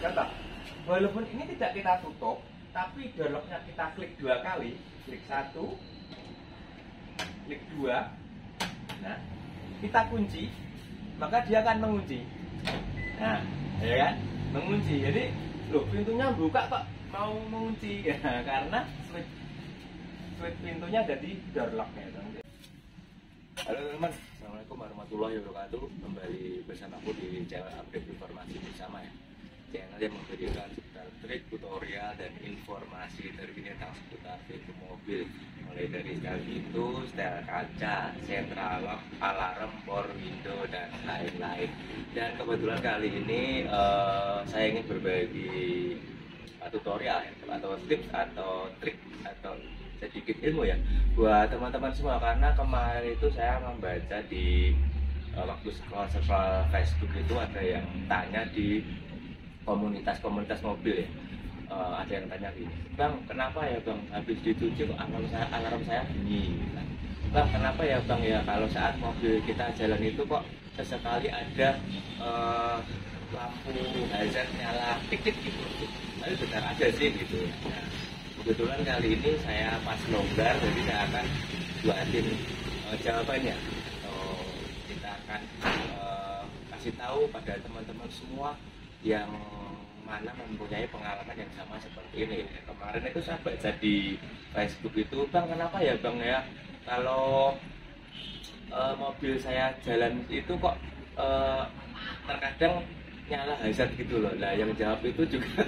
Contoh, walaupun ini tidak kita tutup, tapi door lock-nya kita klik 2 kali, klik 1, klik 2, nah kita kunci, maka dia akan mengunci. Nah, ya kan? Mengunci. Jadi, loh pintunya buka kok mau mengunci ya, karena switch pintunya ada di door lock-nya. Halo teman-teman, assalamualaikum warahmatullahi wabarakatuh. Kembali bersamaku di channel update informasi bersama ya. Channel yang memberikan seputar trik, tutorial, dan informasi terkini tentang seputar pintu mobil, mulai dari style pintu, style kaca, central lock, alarm, power window, dan lain-lain. Dan kebetulan kali ini saya ingin berbagi tutorial ya, atau tips atau trik atau sedikit ilmu ya buat teman-teman semua, karena kemarin itu saya membaca di waktu scroll Facebook itu ada yang tanya di komunitas mobil ya. Ada yang tanya gini, Bang, kenapa ya Bang habis dicuci kok alarm saya bunyi? Bang, kenapa ya Bang ya kalau saat mobil kita jalan itu kok sesekali ada lampu hazard nyala tik-tik gitu? Tapi benar ada sih gitu. Nah, kebetulan kali ini saya pas longgar, jadi saya akan buatin jawabannya. Kita akan kasih tahu pada teman-teman semua yang mana mempunyai pengalaman yang sama seperti ini. Kemarin itu saya baca di Facebook itu, Bang, kenapa ya Bang ya kalau mobil saya jalan itu kok terkadang nyala hazard gitu loh. Nah, yang jawab itu juga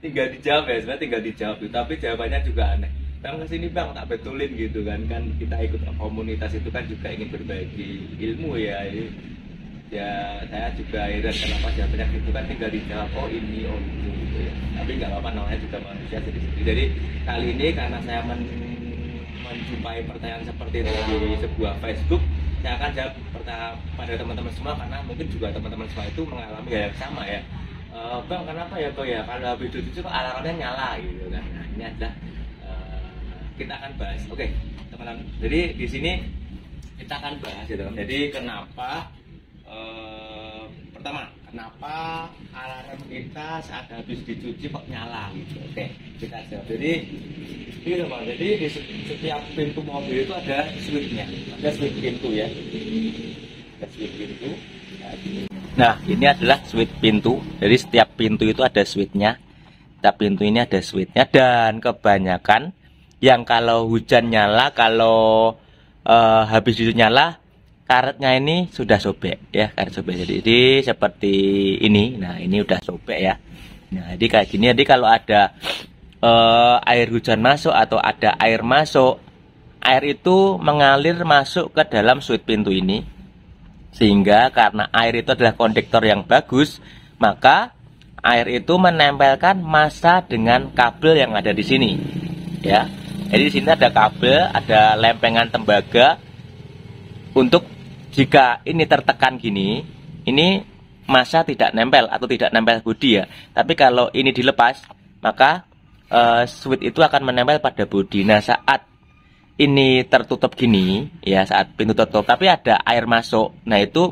tinggal dijawab ya, sebenarnya tinggal dijawab itu, tapi jawabannya juga aneh. Bang, kesini Bang, tak betulin gitu kan kita ikut komunitas itu kan juga ingin berbagi ilmu ya. Ya saya juga heran kenapa jawabannya gitu kan, tinggal dijawab oh ini oh itu gitu ya. Tapi nggak apa-apa, namanya juga manusia sedikit. Jadi kali ini karena saya menjumpai pertanyaan seperti itu di sebuah Facebook, saya akan jawab pada teman-teman semua, karena mungkin juga teman-teman semua itu mengalami hal yang sama ya. Bang, kenapa ya Bang ya kalau habis itu kok alarmnya nyala gitu kan? Nah, ini adalah kita akan bahas. Oke, teman-teman. Jadi di sini kita akan bahas ya teman. Jadi kenapa pertama, kenapa alarm kita saat habis dicuci kok nyala gitu? Oke, kita jawab. Jadi ini loh Bang. Jadi di setiap pintu mobil itu ada switchnya, ada switch pintu ya. Ada switch pintu. Nah, ini adalah switch pintu. Jadi setiap pintu itu ada switchnya. Setiap pintu ini ada switchnya, dan kebanyakan yang kalau hujan nyala, kalau habis itu nyala, karetnya ini sudah sobek ya, karet sobek. Jadi seperti ini. Nah, ini udah sobek ya. Nah, jadi kayak gini. Jadi kalau ada air hujan masuk atau ada air masuk, air itu mengalir masuk ke dalam switch pintu ini. Sehingga karena air itu adalah kondektor yang bagus, maka air itu menempelkan massa dengan kabel yang ada di sini. Ya. Jadi di sini ada kabel, ada lempengan tembaga untuk jika ini tertekan gini, ini massa tidak nempel atau tidak nempel bodi ya. Tapi kalau ini dilepas, maka switch itu akan menempel pada bodi. Nah, saat ini tertutup gini ya, saat pintu tertutup tapi ada air masuk, nah itu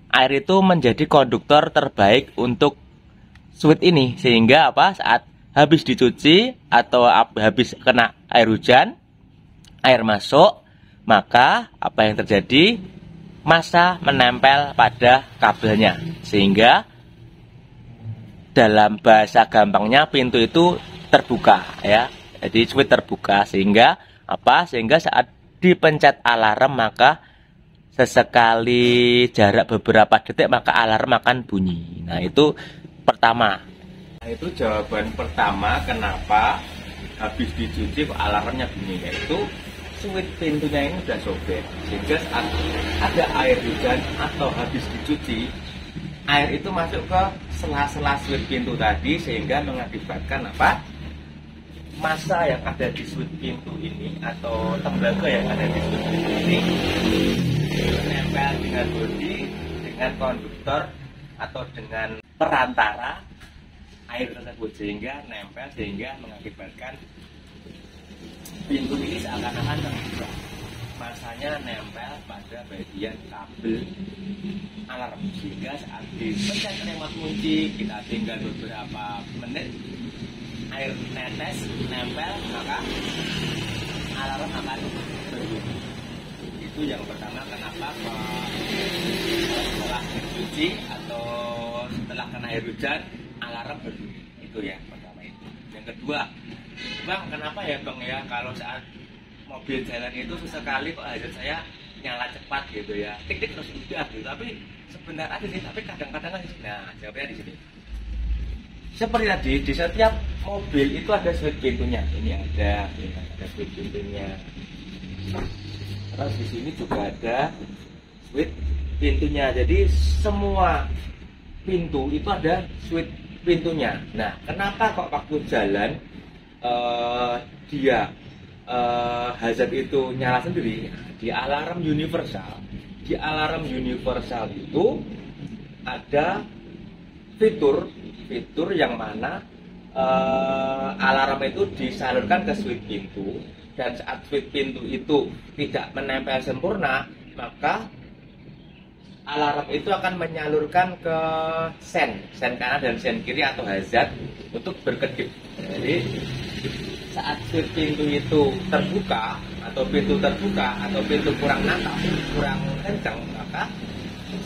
air itu menjadi konduktor terbaik untuk switch ini, sehingga apa, saat habis dicuci atau habis kena air hujan, air masuk, maka apa yang terjadi, massa menempel pada kabelnya, sehingga dalam bahasa gampangnya pintu itu terbuka ya. Jadi switch terbuka, sehingga apa, sehingga saat dipencet alarm maka sesekali jarak beberapa detik maka alarm akan bunyi. Nah, itu pertama. Nah, itu jawaban pertama kenapa habis dicuci kok alarmnya bunyi, yaitu switch pintunya ini sudah sobek, sehingga saat ada air hujan atau habis dicuci, air itu masuk ke sela-sela switch pintu tadi, sehingga mengakibatkan apa, massa yang ada di switch pintu ini atau tembaga yang ada di switch pintu ini menempel dengan bodi, dengan konduktor atau dengan perantara air tersebut, sehingga nempel, sehingga mengakibatkan pintu ini seakan-akan terbuka. masanya nempel pada bagian kabel alarm, sehingga saat dipencet remote kunci kita tinggal beberapa menit, air netes nempel, maka alarm akan berbunyi. Itu yang pertama, kenapa setelah dicuci atau setelah kena air hujan alarm berbunyi. Itu ya pertama itu. Yang kedua, Bang, kenapa ya Bang ya kalau saat mobil jalan itu sesekali kok hazard saya nyala cepat gitu ya, tik-tik terus udah gitu, tapi sebentar aja sih, tapi kadang-kadang aja. Nah, jawabnya di sini. Seperti tadi, di setiap mobil itu ada switch pintunya. Ini ada switch pintunya. Terus di sini juga ada switch pintunya. Jadi semua pintu itu ada switch pintunya. Nah, kenapa kok waktu jalan dia hazard itu nyala sendiri? Di alarm universal. Di alarm universal itu ada fitur yang mana alarm itu disalurkan ke switch pintu, dan saat switch pintu itu tidak menempel sempurna, maka alarm itu akan menyalurkan ke sen kanan dan sen kiri atau hazard untuk berkedip. Jadi saat switch pintu itu terbuka atau pintu kurang natap, kurang kencang, maka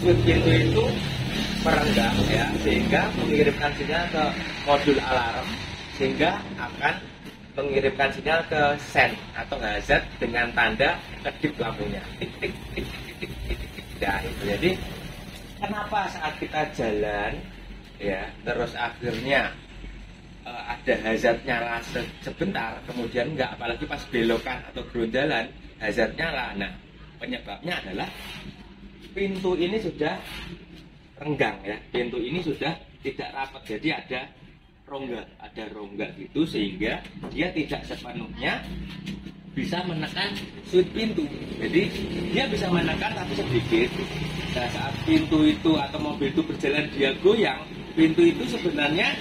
switch pintu itu merenggang ya, sehingga mengirimkan sinyal ke modul alarm, sehingga akan mengirimkan sinyal ke sen atau hazard dengan tanda kedip lampunya, tik tik tik tik tik tik. Nah, itu jadi kenapa saat kita jalan ya terus akhirnya ada hazard nyala sebentar, kemudian enggak, apalagi pas belokan atau geronjalan hazard nyala. Nah, penyebabnya adalah pintu ini sudah renggang ya, pintu ini sudah tidak rapat, jadi ada rongga gitu, sehingga dia tidak sepenuhnya bisa menekan switch pintu. Jadi dia bisa menekan tapi sedikit. Nah, saat pintu itu atau mobil itu berjalan dia goyang, pintu itu sebenarnya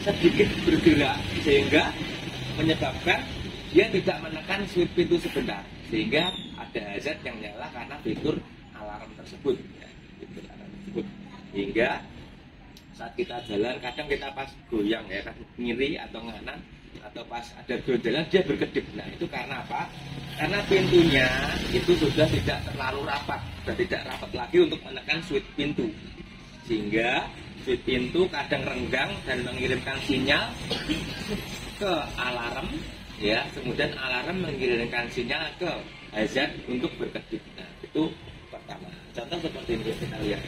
sedikit bergerak, sehingga menyebabkan dia tidak menekan switch pintu sebentar, sehingga ada hazard yang nyala karena fitur alarm tersebut ya, fitur alarm tersebut. Hingga saat kita jalan kadang kita pas goyang ya, ngiri atau nganan atau pas ada geronjalan dia berkedip. Nah, itu karena apa? Karena pintunya itu sudah tidak terlalu rapat, sudah tidak rapat lagi untuk menekan switch pintu, sehingga switch pintu kadang renggang dan mengirimkan sinyal ke alarm ya, kemudian alarm mengirimkan sinyal ke hazard untuk berkedip. Nah, itu pertama. Contoh seperti ini kita lihat.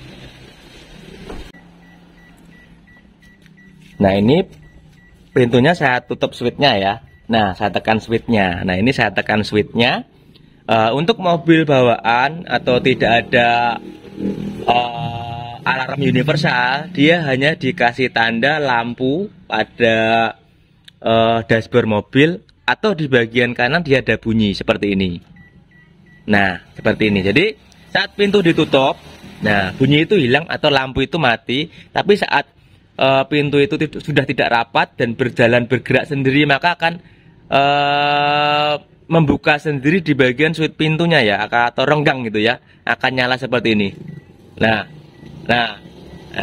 Nah, ini pintunya saya tutup switchnya ya. Nah, saya tekan switchnya. Nah, ini saya tekan switchnya. Untuk mobil bawaan atau tidak ada alarm universal, dia hanya dikasih tanda lampu pada dashboard mobil, atau di bagian kanan dia ada bunyi seperti ini. Nah, seperti ini. Jadi saat pintu ditutup, nah bunyi itu hilang atau lampu itu mati. Tapi saat pintu itu sudah tidak rapat dan bergerak sendiri, maka akan membuka sendiri di bagian switch pintunya ya, atau renggang gitu ya, akan nyala seperti ini. Nah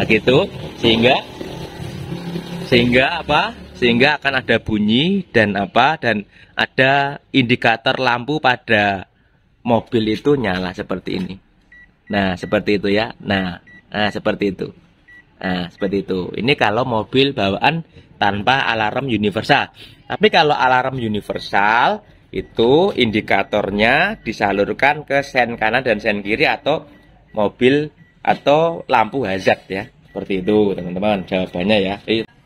gitu, sehingga apa? Sehingga akan ada bunyi dan ada indikator lampu pada mobil itu nyala seperti ini. Nah, seperti itu ya. Nah, seperti itu. Nah, seperti itu. Ini kalau mobil bawaan tanpa alarm universal. Tapi kalau alarm universal itu indikatornya disalurkan ke sen kanan dan sen kiri atau mobil atau lampu hazard ya. Seperti itu, teman-teman, jawabannya ya.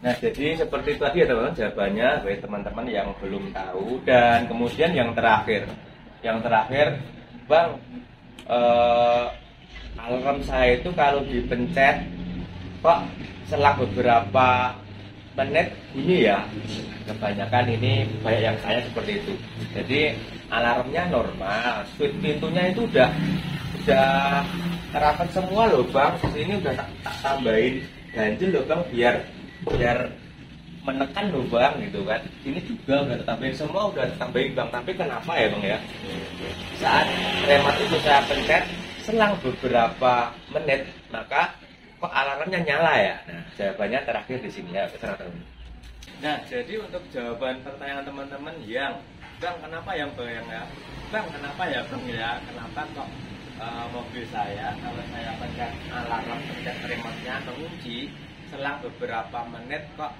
Nah, jadi seperti itu tadi ya, teman-teman, jawabannya bagi teman-teman yang belum tahu. Dan kemudian yang terakhir, Bang, alarm saya itu kalau dipencet kok selang beberapa menit bunyi ya. Kebanyakan ini banyak yang saya seperti itu. Jadi alarmnya normal, switch pintunya itu udah terapat semua loh Bang. Ini udah tak tambahin ganjil loh Bang, biar menekan lubang gitu kan. Ini juga udah tambahin, semua udah tambahin bang. Tapi kenapa ya bang ya? Saat remote itu saya pencet, selang beberapa menit, maka kok alarmnya nyala ya? Nah, jawabannya terakhir di sini ya, teman-teman. Nah, jadi untuk jawaban pertanyaan teman-teman yang, bang kenapa ya bang ya? Bang kenapa ya bang ya? Kenapa kok mobil saya kalau saya pencet alarm, pencet remote-nya mengunci, selang beberapa menit kok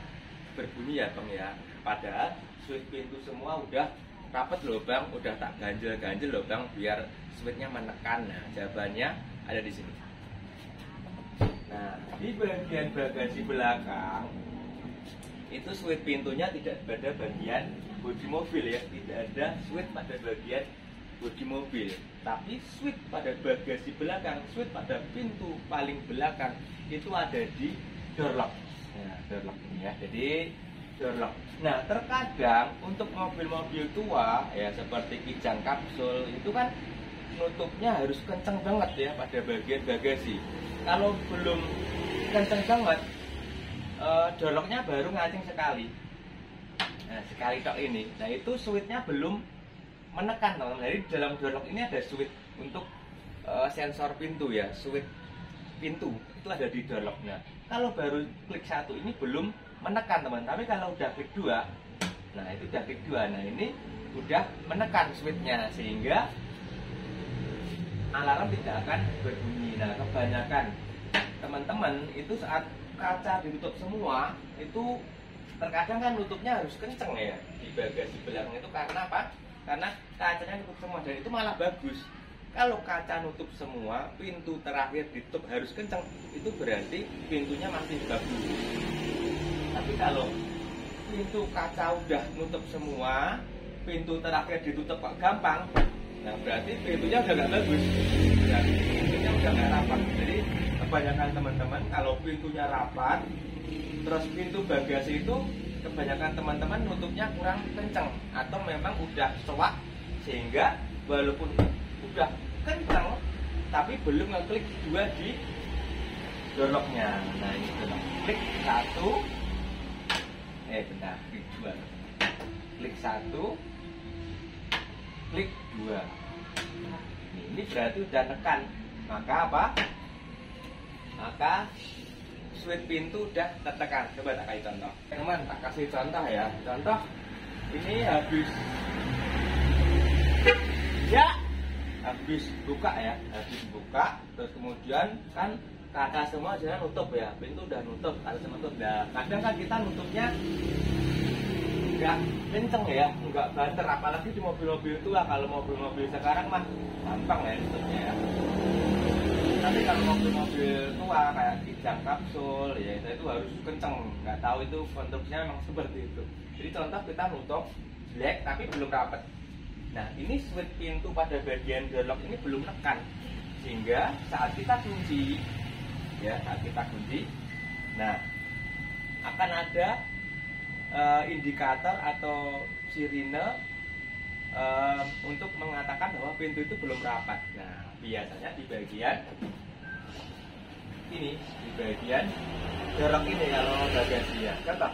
berbunyi ya bang ya? Padahal switch pintu semua udah rapet loh bang, udah tak ganjel-ganjel loh bang, biar switchnya menekan. Nah, jawabannya ada di sini. Nah, di bagian bagasi belakang itu switch pintunya tidak pada bagian bodi mobil ya, tidak ada switch pada bagian bodi mobil, tapi switch pada bagasi belakang, switch pada pintu paling belakang itu ada di door lock. Nah, door lock ini ya, jadi door lock. Nah, terkadang untuk mobil-mobil tua ya seperti Kijang Kapsul itu kan nutupnya harus kenceng banget ya pada bagian bagasi. Kalau belum kenceng banget, door lock-nya baru ngacing sekali. Nah, sekali tok ini. Nah, itu switch-nya belum menekan teman-teman. Jadi dalam door lock ini ada switch untuk sensor pintu ya, switch pintu itu ada di door lock. Nah, kalau baru klik satu ini belum menekan teman, tapi kalau udah klik dua, nah itu udah klik dua, nah ini udah menekan switchnya sehingga alarm tidak akan berbunyi. Nah, kebanyakan teman-teman itu saat kaca ditutup semua itu terkadang kan nutupnya harus kenceng ya di bagasi belakang itu. Karena apa? Karena kacanya nutup semua dan itu malah bagus. Kalau kaca nutup semua, pintu terakhir ditutup harus kenceng, itu berarti pintunya masih bagus. Tapi kalau pintu kaca udah nutup semua, pintu terakhir ditutup kok gampang, nah berarti pintunya udah nggak bagus, ya, pintunya udah nggak rapat. Jadi kebanyakan teman-teman kalau pintunya rapat, terus pintu bagasi itu kebanyakan teman-teman nutupnya kurang kenceng atau memang udah sewak sehingga walaupun udah kenceng tapi belum ngeklik dua di door lock-nya. Nah, ini klik satu, bentar, klik dua, klik satu, klik dua. Ini berarti udah tekan, maka apa? Maka switch pintu udah tertekan. Coba tak kasih contoh, teman, tak kasih contoh ya. Contoh ini habis buka ya, habis buka, terus kemudian kan kaca semua jangan nutup ya, pintu udah nutup, kaca semua nutup. Nah, kadang kan kita nutupnya nggak kenceng ya, nggak banter, apalagi di mobil-mobil tua. Kalau mobil-mobil sekarang mah gampang ya nutupnya ya. Tapi kalau mobil-mobil tua kayak Kijang Kapsul ya itu harus kenceng. Nggak tahu itu konstruksinya memang seperti itu. Jadi contoh kita nutup jelek tapi belum rapet. Nah, ini switch pintu pada bagian door lock ini belum tekan, sehingga saat kita kunci, ya saat kita kunci, nah akan ada indikator atau sirine untuk mengatakan bahwa pintu itu belum rapat. Nah, biasanya di bagian ini, di bagian door lock ini kalau bagasi ya. Contoh,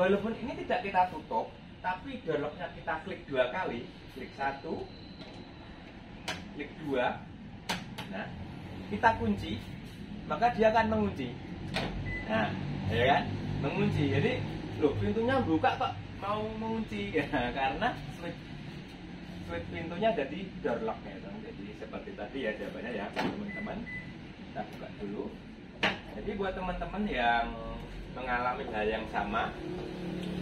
walaupun ini tidak kita tutup, tapi door lock-nya kita klik dua kali, klik satu, klik dua, nah kita kunci, maka dia akan mengunci. Nah, ya kan, mengunci. Jadi, loh pintunya buka kok mau mengunci ya, karena switch pintunya ada di door lock-nya. Jadi seperti tadi ya jawabannya ya teman-teman. Kita buka dulu. Jadi buat teman-teman yang mengalami hal yang sama,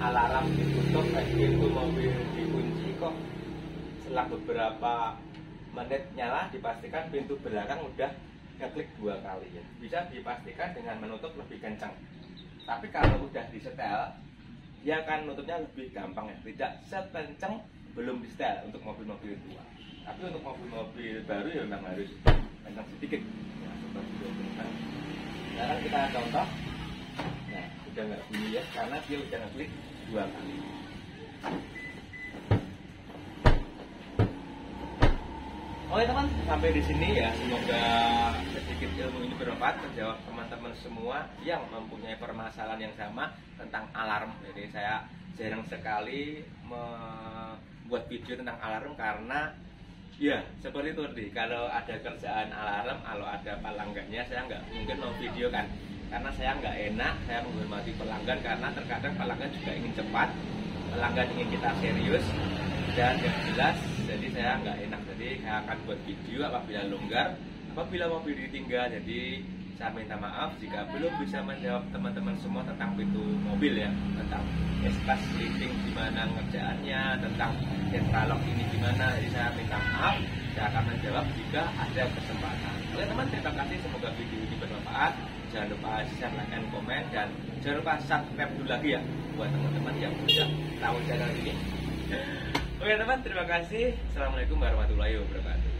alarm ditutup, pintu mobil dikunci kok setelah beberapa menit nyala, dipastikan pintu belakang udah ngeklik dua kali ya. Bisa dipastikan dengan menutup lebih kencang. Tapi kalau udah disetel, dia akan nutupnya lebih gampang ya, tidak sekencang belum disetel untuk mobil-mobil tua. Tapi untuk mobil-mobil baru ya memang harus kencang sedikit. Nah, seperti itu. Sekarang kita contoh. Nah, udah nggak bunyi ya, karena dia udah ngeklik dua kali. Oke teman, sampai di sini ya. Semoga sedikit ilmu ini bermanfaat menjawab teman-teman semua yang mempunyai permasalahan yang sama tentang alarm. Jadi saya jarang sekali membuat video tentang alarm karena ya seperti itu nih, kalau ada kerjaan alarm, kalau ada pelanggannya saya nggak mungkin mau video kan, karena saya nggak enak, saya menghormati pelanggan karena terkadang pelanggan juga ingin cepat, pelanggan ingin kita serius dan yang jelas. Jadi saya nggak enak, jadi saya akan buat video apabila longgar, apabila mobil ditinggal. Jadi saya minta maaf jika belum bisa menjawab teman-teman semua tentang pintu mobil ya, tentang espas sleeping gimana ngerjaannya, tentang centralog ini gimana. Jadi saya minta maaf, saya akan menjawab jika ada kesempatan. Oke teman, terima kasih, semoga video ini bermanfaat. Jangan lupa share, like, dan komen, dan jangan lupa subscribe dulu lagi ya buat teman-teman yang sudah tahu channel ini. Oke teman, terima kasih. Assalamualaikum warahmatullahi wabarakatuh.